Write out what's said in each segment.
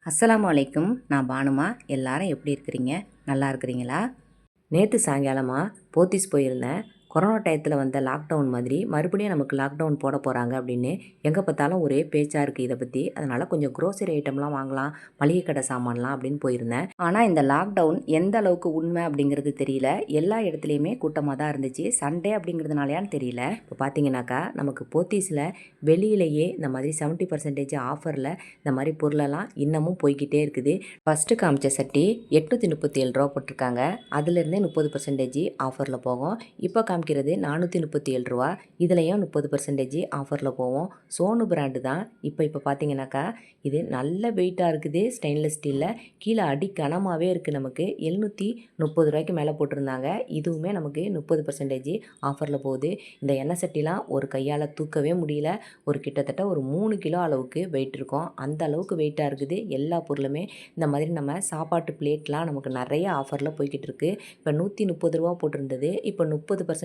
அஸ்ஸலாமு அலைக்கும். நான் பானுமா. எல்லாரும் எப்படி இருக்கிறீங்க? நல்லா இருக்கிறீங்களா? நேற்று சாயங்காலமா போத்தீஸ் போயிருந்தேன். கொரோனா டயத்தில் வந்த லாக்டவுன் மாதிரி மறுபடியும் நமக்கு லாக்டவுன் போட போகிறாங்க அப்படின்னு எங்கே பார்த்தாலும் ஒரே பேச்சாக இருக்குது இதை பற்றி. அதனால் கொஞ்சம் க்ரோசரி ஐட்டம்லாம் வாங்கலாம், மளிகை கடை சாமான்லாம் அப்படின்னு போயிருந்தேன். ஆனால் இந்த லாக்டவுன் எந்த அளவுக்கு உண்மை அப்படிங்கிறது தெரியல. எல்லா இடத்துலையுமே கூட்டமாக தான் இருந்துச்சு. சண்டே அப்படிங்கிறதுனாலயான்னு தெரியல. இப்போ பார்த்தீங்கன்னாக்கா நமக்கு போத்தீஸில் வெளியிலேயே இந்த மாதிரி 70% ஆஃபரில் இந்த மாதிரி பொருளெல்லாம் இன்னமும் போய்கிட்டே இருக்குது. ஃபஸ்ட்டு காமிச்ச சட்டி 837 ரூபா போட்டிருக்காங்க. அதுலேருந்தே 30% ஆஃபரில் போகும். இப்போ காமிக்கிறது 437 ரூபா. இதுலேயும் 30% ஆஃபரில் போவோம். சோனு பிராண்டு தான். இப்போ பார்த்தீங்கன்னாக்கா இது நல்ல வெயிட்டாக இருக்குது. ஸ்டெயின்லெஸ் ஸ்டீலில் கீழே அடி கனமாகவே இருக்குது. நமக்கு 730 ரூபாய்க்கு மேலே போட்டிருந்தாங்க. இதுவுமே நமக்கு 30% ஆஃபரில் போகுது. இந்த எண்ணெய் சட்டிலாம் ஒரு கையால் தூக்கவே முடியல. கிட்டத்தட்ட ஒரு 3 கிலோ அளவுக்கு வெயிட் இருக்கும். அந்த அளவுக்கு வெயிட்டாக இருக்குது எல்லா பொருளுமே. இந்த மாதிரி நம்ம சாப்பாட்டு பிளேட்லாம் நமக்கு நிறைய ஆஃபரில் போய்கிட்டு இருக்குது. இப்போ 130 ரூபா போட்டிருந்தது. இப்போ 30%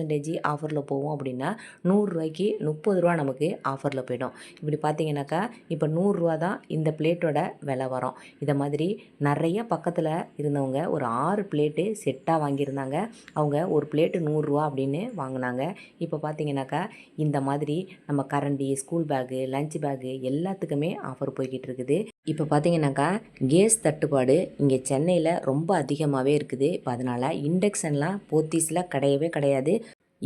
ஆஃபரில் போவோம் அப்படின்னா 100 ரூபாய்க்கு 30 ரூபா நமக்கு ஆஃபரில் போய்டும். இப்படி பார்த்தீங்கன்னாக்கா இப்போ 100 ரூபா தான் இந்த பிளேட்டோட விலை வரும். இதை மாதிரி நிறைய பக்கத்தில் இருந்தவங்க ஒரு 6 பிளேட்டு செட்டாக வாங்கியிருந்தாங்க. அவங்க ஒரு பிளேட்டு 100 ரூபா அப்படின்னு வாங்கினாங்க. இப்போ பார்த்தீங்கன்னாக்கா இந்த மாதிரி நம்ம கரண்டி, ஸ்கூல் பேகு, லஞ்ச் பேகு எல்லாத்துக்குமே ஆஃபர் போய்கிட்டு இருக்குது. இப்போ பார்த்தீங்கன்னாக்கா கேஸ் தட்டுப்பாடு இங்கே சென்னையில் ரொம்ப அதிகமாகவே இருக்குது. இப்போ அதனால் இண்டக்ஷன்லாம் போத்தீஸில் கிடையவே கிடையாது.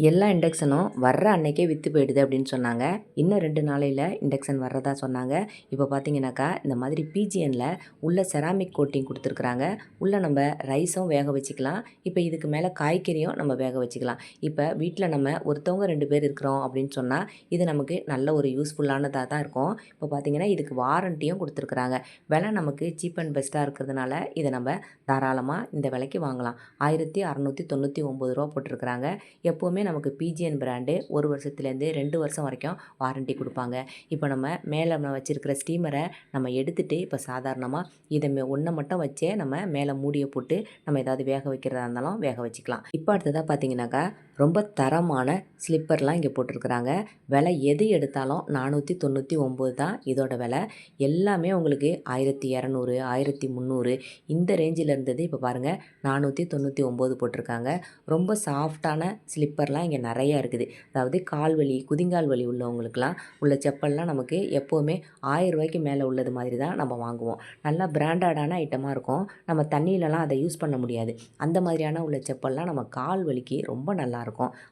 எல்லா இண்டக்ஷனும் வர்ற அன்னைக்கே விற்று போயிடுது அப்படின்னு சொன்னாங்க. இன்னும் 2 நாளையில் இண்டக்ஷன் வர்றதா சொன்னாங்க. இப்போ பார்த்தீங்கன்னாக்கா இந்த மாதிரி பிஜிஎனில் உள்ள செராமிக் கோட்டிங் கொடுத்துருக்குறாங்க. உள்ளே நம்ம ரைஸும் வேக வச்சுக்கலாம். இப்போ இதுக்கு மேலே காய்கறியும் நம்ம வேக வச்சுக்கலாம். இப்போ வீட்டில் நம்ம ஒருத்தவங்க 2 பேர் இருக்கிறோம் அப்படின்னு சொன்னால் இது நமக்கு நல்ல ஒரு யூஸ்ஃபுல்லானதாக தான் இருக்கும். இப்போ பார்த்தீங்கன்னா இதுக்கு வாரண்டியும் கொடுத்துருக்குறாங்க. விலை நமக்கு சீப் அண்ட் பெஸ்ட்டாக இருக்கிறதுனால இதை நம்ம தாராளமாக இந்த விலைக்கு வாங்கலாம். 1699 ரூபா போட்டிருக்கிறாங்க. எப்போவுமே நமக்கு பிஜிஎன் பிராண்டு 1 வருஷத்துலேருந்து 2 வருஷம் வரைக்கும் வாரண்ட்டி கொடுப்பாங்க. இப்போ நம்ம மேலே வச்சுருக்கிற ஸ்டீமரை நம்ம எடுத்துகிட்டு இப்போ சாதாரணமாக இதை ஒன்றை மட்டும் வச்சே நம்ம மேலே மூடியை போட்டு நம்ம ஏதாவது வேக வைக்கிறதா இருந்தாலும் வேக வச்சுக்கலாம். இப்போ அடுத்ததாக பார்த்தீங்கன்னாக்கா ரொம்ப தரமான ஸ்லிப்பர்லாம் இங்கே போட்டிருக்கிறாங்க. விலை எது எடுத்தாலும் 499 தான் இதோட விலை. எல்லாமே உங்களுக்கு 1200, 1300 இந்த ரேஞ்சில் இருந்தது. இப்போ பாருங்கள் 499 போட்டிருக்காங்க. ரொம்ப சாஃப்டான ஸ்லிப்பர்லாம் இங்கே நிறையா இருக்குது. அதாவது கால் வலி, குதிங்கால் வலி உள்ளவங்களுக்குலாம் உள்ள செப்பல்லாம் நமக்கு எப்போவுமே 1000 ரூபாய்க்கு மேலே உள்ளது மாதிரி தான் நம்ம வாங்குவோம். நல்லா பிராண்டடான ஐட்டமாக இருக்கும். நம்ம தண்ணியிலலாம் அதை யூஸ் பண்ண முடியாது. அந்த மாதிரியான உள்ள செப்பல்லாம் நம்ம கால் வலிக்கு ரொம்ப நல்லாயிருக்கும்.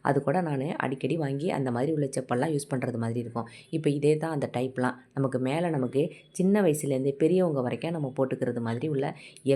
அது கூட நான் அடிக்கடி வாங்கி அந்த மாதிரி உள்ள செப்பல்லாம் யூஸ் பண்ணுறது மாதிரி இருக்கும். இப்போ இதே தான் அந்த டைப்லாம் நமக்கு மேலே நமக்கு சின்ன வயசுலேருந்து பெரியவங்க வரைக்கும் நம்ம போட்டுக்கிறது மாதிரி உள்ள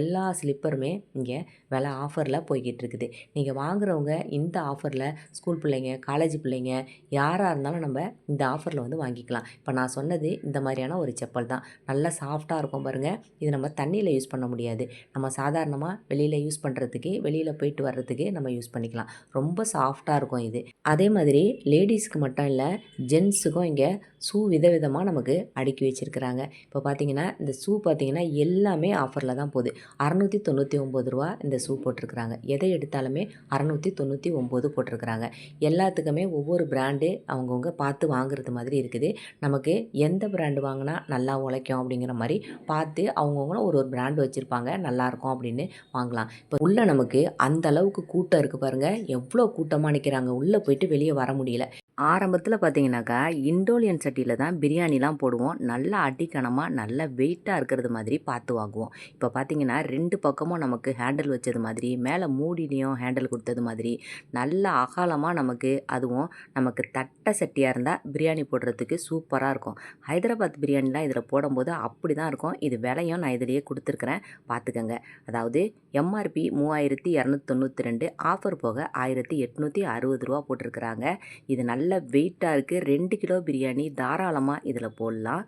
எல்லா ஸ்லிப்பருமே இங்கே விலை ஆஃபரில் போய்கிட்டு இருக்குது. நீங்கள் வாங்குறவங்க இந்த ஆஃபரில் ஸ்கூல் பிள்ளைங்க, காலேஜ் பிள்ளைங்க யாராக இருந்தாலும் நம்ம இந்த ஆஃபரில் வந்து வாங்கிக்கலாம். இப்போ நான் சொன்னது இந்த மாதிரியான ஒரு செப்பல் தான். நல்லா சாஃப்டாக இருக்கும் பாருங்கள். இது நம்ம தண்ணியில் யூஸ் பண்ண முடியாது. நம்ம சாதாரணமாக வெளியில் யூஸ் பண்ணுறதுக்கு, வெளியில் போயிட்டு வர்றதுக்கு நம்ம யூஸ் பண்ணிக்கலாம். ரொம்ப சாஃப்டாக இருக்கும் இது. அதே மாதிரி லேடிஸ்க்கு மட்டும் இல்லை, ஜென்ஸுக்கும் இங்கே ஷூ விதவிதமாக நமக்கு அடுக்கி வச்சுருக்கிறாங்க. இப்போ பார்த்தீங்கன்னா இந்த ஷூ பார்த்தீங்கன்னா எல்லாமே ஆஃபரில் தான் போகுது. 699 ரூபா இந்த ஷூ போட்டிருக்கிறாங்க. எதை எடுத்தாலுமே 699 போட்டிருக்கிறாங்க. எல்லாத்துக்குமே ஒவ்வொரு பிராண்டு அவங்கவுங்க பார்த்து வாங்குறது மாதிரி இருக்குது. நமக்கு எந்த பிராண்டு வாங்கினா நல்லா உழைக்கும் அப்படிங்கிற மாதிரி பார்த்து அவங்கவுங்களும் ஒரு பிராண்டு வச்சுருப்பாங்க. நல்லாயிருக்கும் அப்படின்னு வாங்கலாம். இப்போ உள்ளே நமக்கு அந்த அளவுக்கு கூட்டம் இருக்குது பாருங்கள். எவ்வளோ கூட்டமாக நிற்கிறாங்க. உள்ளே போயிட்டு வெளியே வர முடியல. ஆரம்பத்தில் பார்த்தீங்கன்னாக்கா இண்டோலியன் சட்டியில் தான் பிரியாணிலாம் போடுவோம். நல்லா அடிக்கனமாக நல்ல வெயிட்டாக இருக்கிறது மாதிரி பார்த்து வாங்குவோம். இப்போ பார்த்தீங்கன்னா 2 பக்கமும் நமக்கு ஹேண்டில் வச்சது மாதிரி, மேலே மூடிலையும் ஹேண்டில் கொடுத்தது மாதிரி நல்ல அகலமாக நமக்கு, அதுவும் நமக்கு தட்டை சட்டியாக இருந்தால் பிரியாணி போடுறதுக்கு சூப்பராக இருக்கும். ஹைதராபாத் பிரியாணிலாம் இதில் போடும்போது அப்படி தான் இருக்கும். இது விலையும் நான் இதிலேயே கொடுத்துருக்குறேன், பார்த்துக்கங்க. அதாவது எம்ஆர்பி 3292, ஆஃபர் போக 1860 ரூபா போட்டிருக்கிறாங்க. இது நல்ல வெயிட்டாக இருக்குது. 2 கிலோ பிரியாணி தாராளமாக இதில் போடலாம்.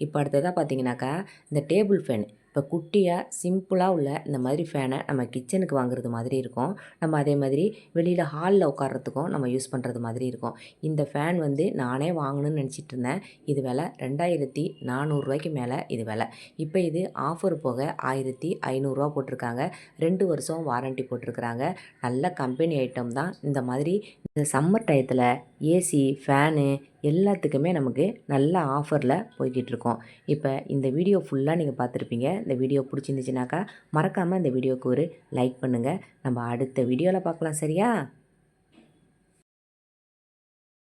இப்போ அடுத்ததாக பார்த்தீங்கன்னாக்கா இந்த டேபிள் ஃபேன். இப்போ குட்டியாக சிம்பிளாக உள்ள இந்த மாதிரி ஃபேனை நம்ம கிச்சனுக்கு வாங்குறது மாதிரி இருக்கும். நம்ம அதே மாதிரி வெளியில் ஹாலில் உட்கார்றதுக்கும் நம்ம யூஸ் பண்ணுறது மாதிரி இருக்கும். இந்த ஃபேன் வந்து நானே வாங்கணும்னு நினச்சிட்டு இருந்தேன். இது விலை 2400 ரூபாய்க்கு மேலே இது விலை. இப்போ இது ஆஃபர் போக 1500 ரூபா போட்டிருக்காங்க. 2 வருஷம் வாரண்ட்டி போட்டிருக்கிறாங்க. நல்ல கம்பெனி ஐட்டம் தான். இந்த மாதிரி இந்த சம்மர் டயத்தில் ஏசி, ஃபேனு எல்லாத்துக்குமே நமக்கு நல்ல ஆஃபரில் போய்கிட்டுருக்கோம். இப்போ இந்த வீடியோ ஃபுல்லாக நீங்கள் பார்த்துருப்பீங்க. இந்த வீடியோ பிடிச்சிருந்துச்சுனாக்கா மறக்காமல் இந்த வீடியோவுக்கு ஒரு லைக் பண்ணுங்கள். நம்ம அடுத்த வீடியோவில் பார்க்கலாம். சரியா?